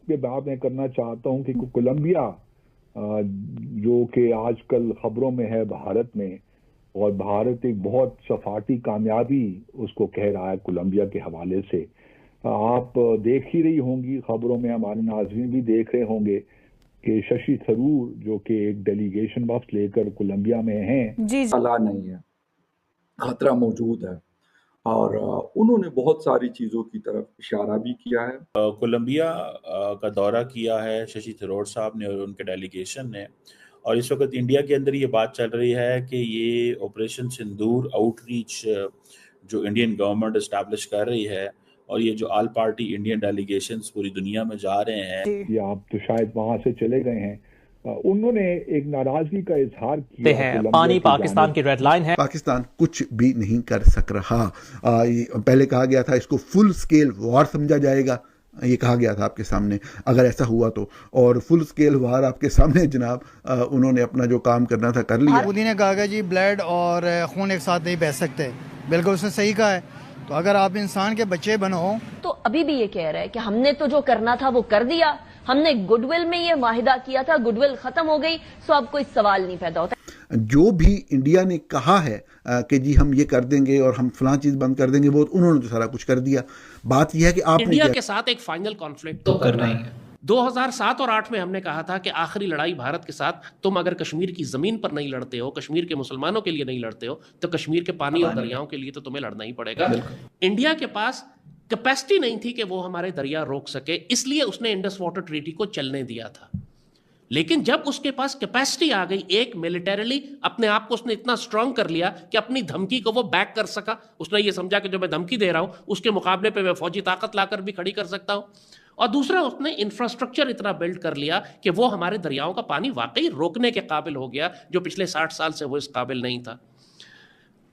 پہ بات میں کرنا چاہتا ہوں کہ کولمبیا جو کہ آج کل خبروں میں ہے بھارت میں، اور بھارت ایک بہت سفارتی کامیابی اس کو کہہ رہا ہے کولمبیا کے حوالے سے. آپ دیکھ ہی رہی ہوں گی خبروں میں، ہمارے ناظرین بھی دیکھ رہے ہوں گے کہ ششی تھرور جو کہ ایک ڈیلیگیشن وقت لے کر کولمبیا میں ہیں، خلا نہیں ہے، خطرہ موجود ہے، اور انہوں نے بہت ساری چیزوں کی طرف اشارہ بھی کیا ہے. کولمبیا کا دورہ کیا ہے ششی تھرور صاحب نے اور ان کے ڈیلیگیشن نے، اور اس وقت انڈیا کے اندر یہ بات چل رہی ہے کہ یہ آپریشن سندور آؤٹ ریچ جو انڈین گورنمنٹ اسٹیبلش کر رہی ہے، اور یہ جو آل پارٹی انڈین ڈیلیگیشنز پوری دنیا میں جا رہے ہیں، یہ آپ تو شاید وہاں سے چلے گئے ہیں، انہوں نے ایک ناراضگی کا اظہار کیا ہے. پانی پاکستان کی ریڈ لائن ہے، پاکستان کچھ بھی نہیں کر سک رہا. پہلے کہا گیا تھا اس کو فل سکیل وار سمجھا جائے گا، یہ کہا گیا تھا آپ کے سامنے اگر ایسا ہوا تو، اور فل سکیل وار آپ کے سامنے جناب انہوں نے اپنا جو کام کرنا تھا کر لیا. مودی نے کہا کہ جی بلڈ اور خون ایک ساتھ نہیں بہہ سکتے، بالکل اس نے صحیح کہا ہے. تو اگر آپ انسان کے بچے بنو تو ابھی بھی یہ کہہ رہا ہے کہ ہم نے تو جو کرنا تھا وہ کر دیا، ہم نے گڈ ول میں یہ معاہدہ کیا تھا، گڈ ول ختم ہو گئی، سو اب کوئی سوال نہیں پیدا ہوتا. جو بھی انڈیا نے کہا ہے کہ جی ہم یہ کر دیں گے اور ہم فلاں چیز بند کر دیں گے، وہ انہوں نے تو سارا کچھ کر دیا. بات یہ ہے کہ آپ انڈیا کے ساتھ ایک فائنل کانفلکٹ تو کرنا ہی ہے. 2007 اور 2008 میں ہم نے کہا تھا کہ آخری لڑائی بھارت کے ساتھ تم اگر کشمیر کی زمین پر نہیں لڑتے ہو، کشمیر کے مسلمانوں کے لیے نہیں لڑتے ہو، تو کشمیر کے پانی اور دریاؤں کے لیے تو تمہیں لڑنا ہی پڑے گا. انڈیا کے پاس کیپیسٹی نہیں تھی کہ وہ ہمارے دریا روک سکے، اس لیے اس نے انڈس واٹر ٹریٹی کو چلنے دیا تھا. لیکن جب اس کے پاس کیپیسٹی آ گئی، ایک ملٹریلی اپنے آپ کو اس نے اتنا سٹرونگ کر لیا کہ اپنی دھمکی کو وہ بیک کر سکا. اس نے یہ سمجھا کہ جو میں دھمکی دے رہا ہوں اس کے مقابلے پہ میں فوجی طاقت لا کر بھی کھڑی کر سکتا ہوں. اور دوسرا اس نے انفراسٹرکچر اتنا بلڈ کر لیا کہ وہ ہمارے دریاؤں کا پانی واقعی روکنے کے قابل ہو گیا، جو پچھلے 60 سال سے وہ اس قابل نہیں تھا.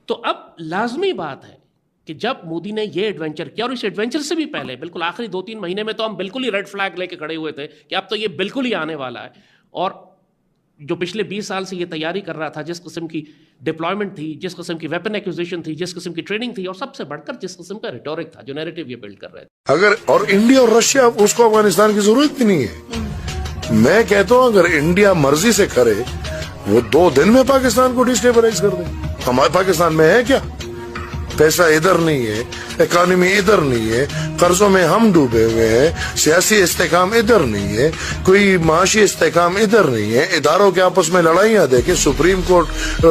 تو اب لازمی بات ہے کہ جب مودی نے یہ ایڈونچر کیا، اور اس ایڈونچر سے بھی پہلے بالکل آخری 2-3 مہینے میں تو ہم بالکل ہی ریڈ فلیگ لے کے کھڑے ہوئے تھے کہ اب تو یہ بالکل ہی آنے والا ہے. اور جو پچھلے 20 سال سے یہ تیاری کر رہا تھا، جس قسم کی ڈپلائمنٹ تھی، جس قسم کی ویپن ایکوزیشن تھی، جس قسم کی ٹریننگ تھی، اور سب سے بڑھ کر جس قسم کا ریٹورک تھا، جو نیریٹو یہ بلڈ کر رہے تھے. اگر اور انڈیا اور رشیا، اس کو افغانستان کی ضرورت بھی نہیں ہے. میں کہتا ہوں اگر انڈیا مرضی سے کرے، وہ 2 دن میں پاکستان کو ڈسٹیبلائز کر دے. ہمارے پاکستان میں ہے کیا؟ پیسہ ادھر نہیں ہے، اکانومی ادھر نہیں ہے، قرضوں میں ہم ڈوبے ہوئے ہیں، سیاسی استحکام ادھر نہیں ہے، کوئی معاشی استحکام ادھر نہیں ہے. اداروں کے آپس میں لڑائیاں دیکھیں، سپریم کورٹ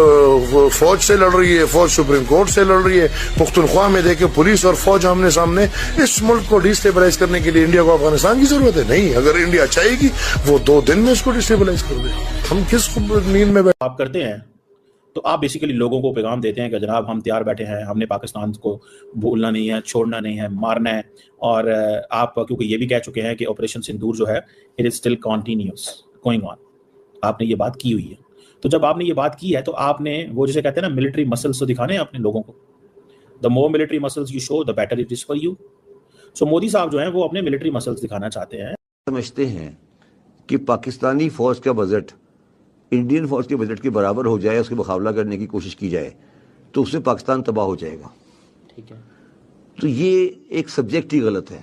فوج سے لڑ رہی ہے، فوج سپریم کورٹ سے لڑ رہی ہے. پختونخوا میں دیکھیں پولیس اور فوج آمنے سامنے. اس ملک کو ڈسٹیبلائز کرنے کے لیے انڈیا کو افغانستان کی ضرورت ہے نہیں. اگر انڈیا چاہے گی وہ 2 دن میں اس کو ڈسٹیبلائز کر دے. ہم کس نیند میں آپ کرتے ہیں تو آپ بیسیکلی لوگوں کو پیغام دیتے ہیں کہ جناب ہم تیار بیٹھے ہیں، ہم نے پاکستان کو بھولنا نہیں ہے، چھوڑنا نہیں ہے، مارنا ہے. اور آپ کیونکہ یہ بھی کہہ چکے ہیں کہ آپریشن سندور جو ہے it is still continuous going on, آپ نے یہ بات کی ہوئی ہے. تو جب آپ نے یہ بات کی ہے تو آپ نے وہ جسے کہتے ہیں نا ملٹری مسلس تو دکھانے ہیں اپنے لوگوں کو. The more military muscles you show the better it is for you. So Modi صاحب جو ہیں وہ اپنے ملٹری مسلس دکھانا چاہتے ہیں. سمجھتے ہیں کہ پاکستانی فوج کا بجٹ انڈین فوج کے بجٹ کے برابر ہو جائے، اس کے مقابلہ کرنے کی کوشش کی جائے تو اس سے پاکستان تباہ ہو جائے گا. ٹھیک ہے، تو یہ ایک سبجیکٹ ہی غلط ہے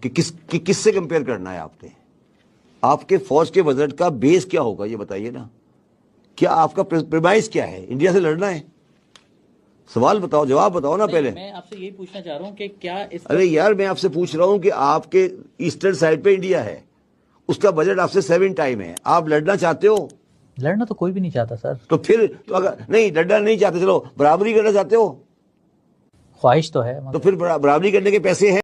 کہ کس سے کمپیئر کرنا ہے. آپ نے آپ کے فوج کے بجٹ کا بیس کیا ہوگا یہ بتائیے نا. کیا آپ کا پریمائز کیا ہے؟ انڈیا سے لڑنا ہے؟ سوال بتاؤ، جواب بتاؤ نا. پہلے میں آپ سے یہی پوچھنا چاہ رہا ہوں کہ کیا ارے یار میں آپ سے پوچھ رہا ہوں کہ آپ کے ایسٹرن سائڈ پہ انڈیا ہے، اس کا بجٹ آپ سے 7 ٹائم ہے. آپ لڑنا چاہتے ہو؟ لڑنا تو کوئی بھی نہیں چاہتا سر. تو پھر تو اگر نہیں لڑنا نہیں چاہتے، چلو برابری کرنا چاہتے ہو، خواہش تو ہے، تو پھر برابری کرنے کے پیسے ہیں.